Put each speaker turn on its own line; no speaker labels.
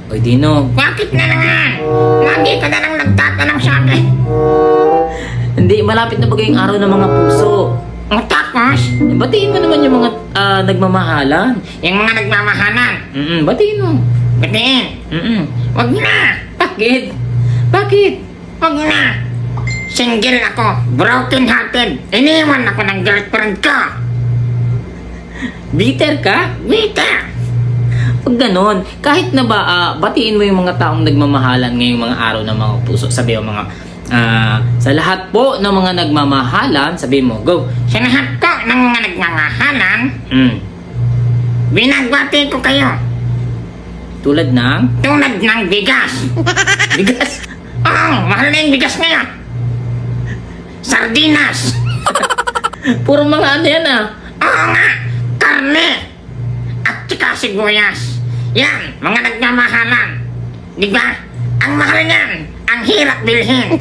Oy, Dino.
Bakit na naman? Lagi ka na lang nagtatanong sa akin.
Hindi, malapit na bagay yung araw ng mga puso.
O tapos,
Batiin mo naman yung mga nagmamahalan.
yung mga nagmamahalan,
Batiin mo.
batiin. Wag na.
Bakit? Bakit?
Wag na. Single ako. Broken hearted. Iniwan ako ng girlfriend ko.
Bitter ka?
Wita.
Pag ganon, kahit na ba, batiin mo yung mga taong nagmamahalan ngayong mga araw ng mga puso. Sabi mo mga, sa lahat po ng mga nagmamahalan, sabi mo, go.
Sa lahat ko ng mga nagmamahalan, binagbati ko kayo.
Tulad ng?
Tulad ng bigas.
Bigas.
Oo, mahal na yung bigas ngayon. Sardinas.
Puro mga ano yan
Oo nga, karne. At saka sibuyas. Yan, mga nagmamahalan. Di ba? Ang mahal niyan, ang hirap bilhin.